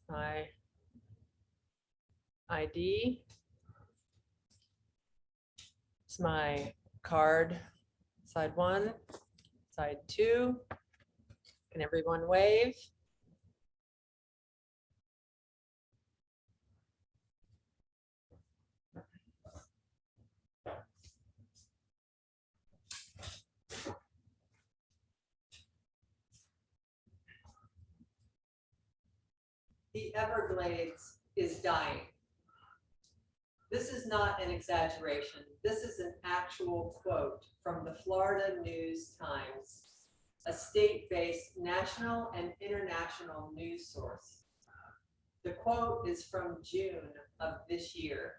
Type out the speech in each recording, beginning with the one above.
my ID. It's my card, side 1, side 2. Can everyone wave? The Everglades is dying. This is not an exaggeration. This is an actual quote from the Florida News Times, a state-based national and international news source. The quote is from June of this year.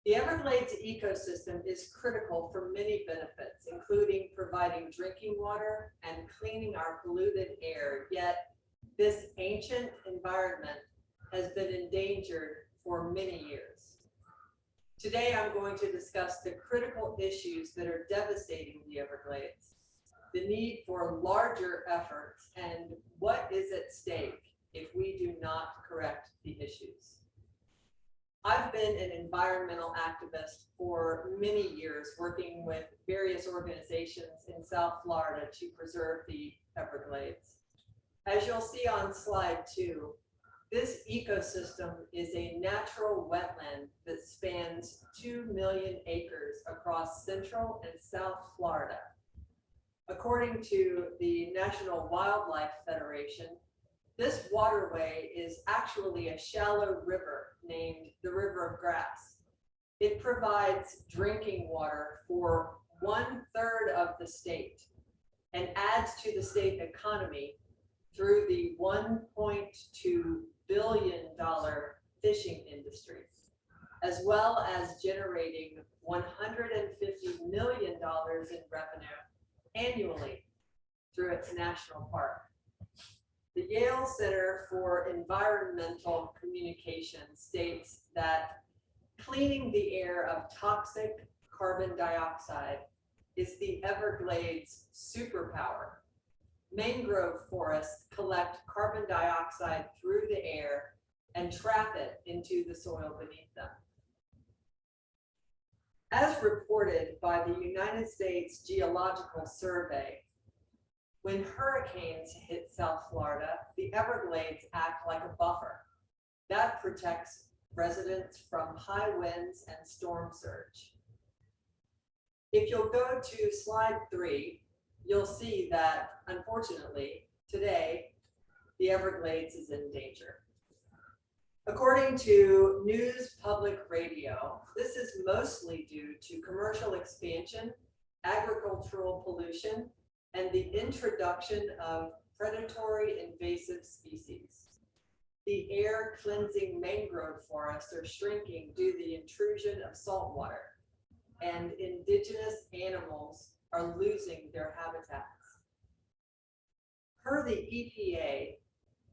The Everglades ecosystem is critical for many benefits, including providing drinking water and cleaning our polluted air, yet this ancient environment has been endangered for many years. Today, I'm going to discuss the critical issues that are devastating the Everglades, the need for larger efforts, and what is at stake if we do not correct the issues. I've been an environmental activist for many years, working with various organizations in South Florida to preserve the Everglades. As you'll see on slide 2, this ecosystem is a natural wetland that spans 2 million acres across Central and South Florida. According to the National Wildlife Federation, this waterway is actually a shallow river named the River of Grass. It provides drinking water for 1/3 of the state and adds to the state economy through the $1.2 billion fishing industry, as well as generating $150 million in revenue annually through its national park. The Yale Center for Environmental Communication states that cleaning the air of toxic carbon dioxide is the Everglades' superpower. Mangrove forests collect carbon dioxide through the air and trap it into the soil beneath them. As reported by the United States Geological Survey, when hurricanes hit South Florida, the Everglades act like a buffer that protects residents from high winds and storm surge. If you'll go to slide 3, you'll see that, unfortunately, today, the Everglades is in danger. According to News Public Radio, this is mostly due to commercial expansion, agricultural pollution, and the introduction of predatory invasive species. The air cleansing mangrove forests are shrinking due to the intrusion of salt water, and indigenous animals are losing their habitats. Per the EPA,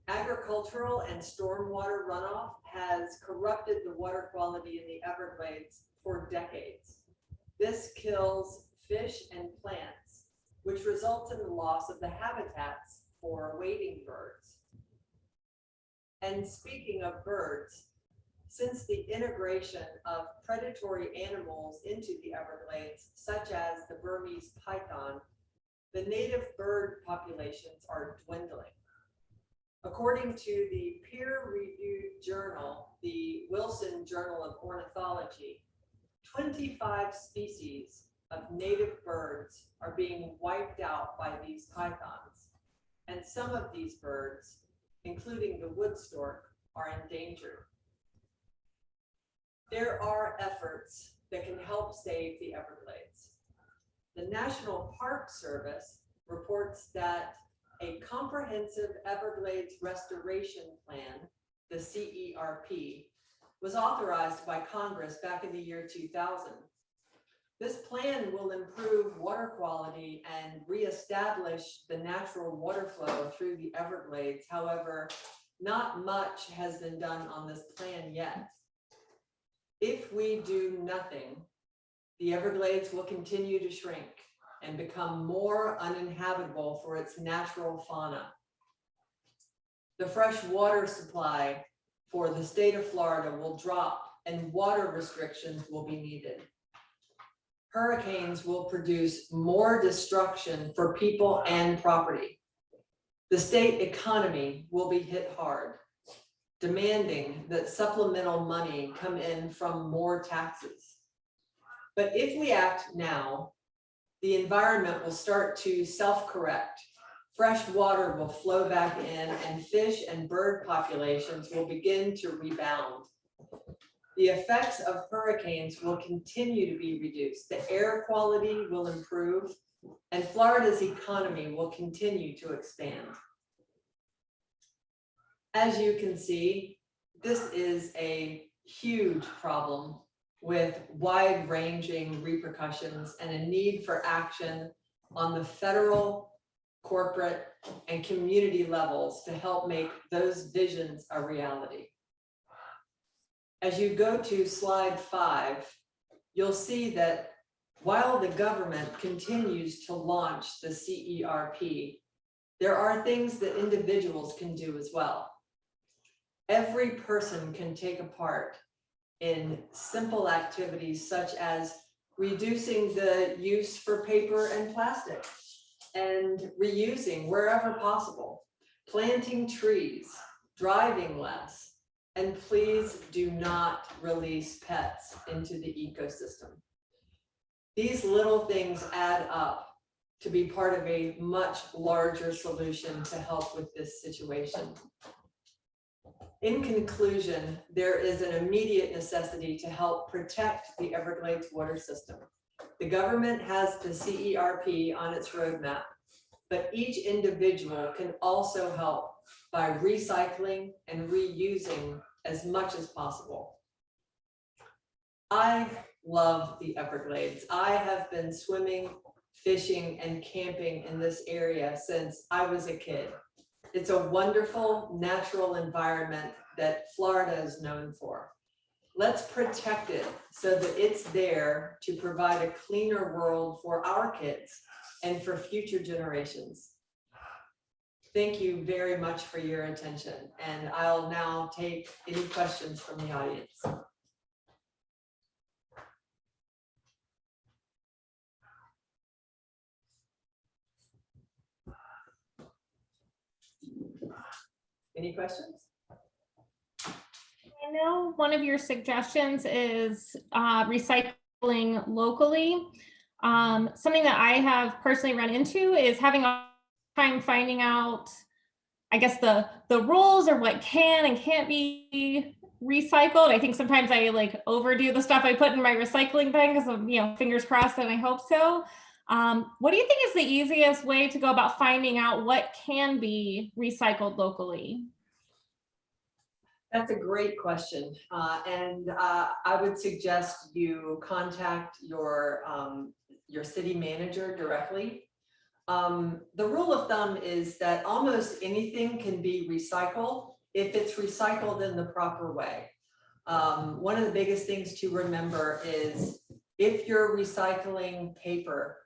agricultural and stormwater runoff has corrupted the water quality in the Everglades for decades. This kills fish and plants, which results in the loss of the habitats for wading birds. And speaking of birds, since the integration of predatory animals into the Everglades, such as the Burmese python, the native bird populations are dwindling. According to the peer-reviewed journal, the Wilson Journal of Ornithology, 25 species of native birds are being wiped out by these pythons, and some of these birds, including the wood stork, are endangered. There are efforts that can help save the Everglades. The National Park Service reports that a comprehensive Everglades restoration plan, the CERP, was authorized by Congress back in the year 2000. This plan will improve water quality and reestablish the natural water flow through the Everglades. However, not much has been done on this plan yet. If we do nothing, the Everglades will continue to shrink and become more uninhabitable for its natural fauna. the fresh water supply for the state of Florida will drop and water restrictions will be needed. Hurricanes will produce more destruction for people and property. The state economy will be hit hard, demanding that supplemental money come in from more taxes. But if we act now, the environment will start to self-correct. Fresh water will flow back in and fish and bird populations will begin to rebound. The effects of hurricanes will continue to be reduced. The air quality will improve and Florida's economy will continue to expand. As you can see, this is a huge problem with wide-ranging repercussions and a need for action on the federal, corporate, and community levels to help make those visions a reality. As you go to slide 5, you'll see that while the government continues to launch the CERP, there are things that individuals can do as well. Every person can take a part in simple activities such as reducing the use for paper and plastic and reusing wherever possible, planting trees, driving less, and please do not release pets into the ecosystem. These little things add up to be part of a much larger solution to help with this situation. In conclusion, there is an immediate necessity to help protect the Everglades water system. The government has the CERP on its roadmap, but each individual can also help by recycling and reusing as much as possible. I love the Everglades. I have been swimming, fishing, and camping in this area since I was a kid. It's a wonderful natural environment that Florida is known for. Let's protect it so that it's there to provide a cleaner world for our kids and for future generations. Thank you very much for your attention, and I'll now take any questions from the audience. Any questions? I know one of your suggestions is recycling locally. Something that I have personally run into is having a time finding out, I guess, the rules or what can and can't be recycled. I think sometimes I like overdo the stuff I put in my recycling bin because of, fingers crossed, and I hope so. What do you think is the easiest way to go about finding out what can be recycled locally? That's a great question. I would suggest you contact your city manager directly. The rule of thumb is that almost anything can be recycled if it's recycled in the proper way. One of the biggest things to remember is if you're recycling paper,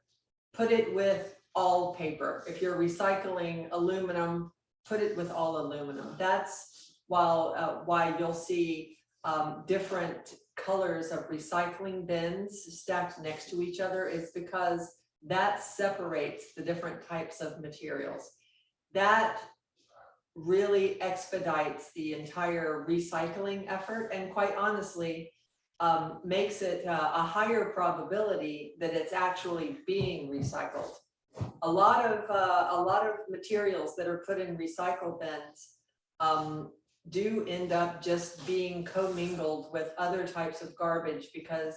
put it with all paper. If you're recycling aluminum, put it with all aluminum. That's why you'll see different colors of recycling bins stacked next to each other is because that separates the different types of materials. That really expedites the entire recycling effort, and quite honestly, makes it a higher probability that it's actually being recycled. A lot of materials that are put in recycle bins do end up just being commingled with other types of garbage because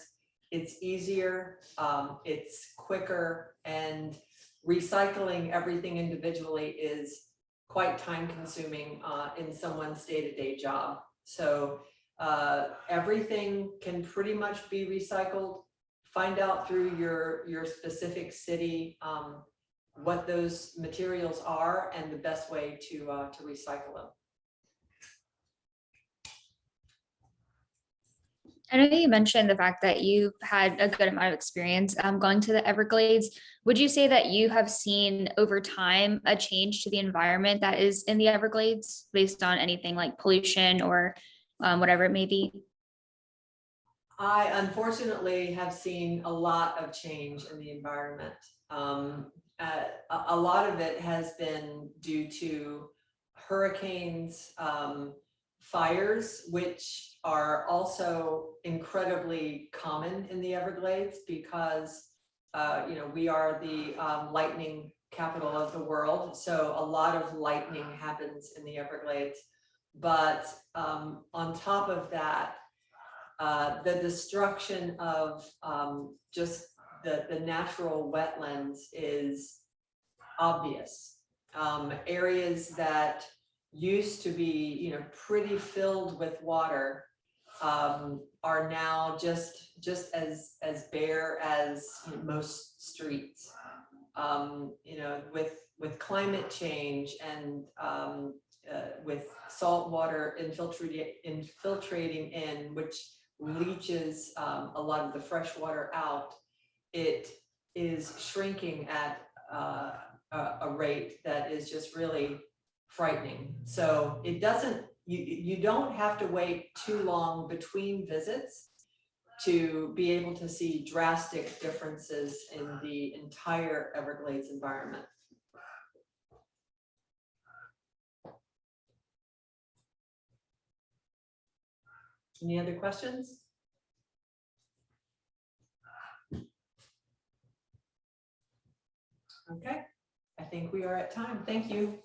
it's easier, it's quicker, and recycling everything individually is quite time consuming in someone's day-to-day job. So everything can pretty much be recycled. Find out through your specific city what those materials are and the best way to recycle them. I know you mentioned the fact that you've had a good amount of experience going to the Everglades. Would you say that you have seen over time a change to the environment that is in the Everglades based on anything like pollution or whatever it may be? I unfortunately have seen a lot of change in the environment. A lot of it has been due to hurricanes, fires, which are also incredibly common in the Everglades because, we are the lightning capital of the world. So a lot of lightning happens in the Everglades. But on top of that, the destruction of just the natural wetlands is obvious. Areas that used to be, pretty filled with water are now just as bare as most streets. With climate change and with salt water infiltrating in, which leaches a lot of the fresh water out, it is shrinking at a rate that is just really frightening. So it doesn't, you don't have to wait too long between visits to be able to see drastic differences in the entire Everglades environment. Any other questions? Okay, I think we are at time. Thank you.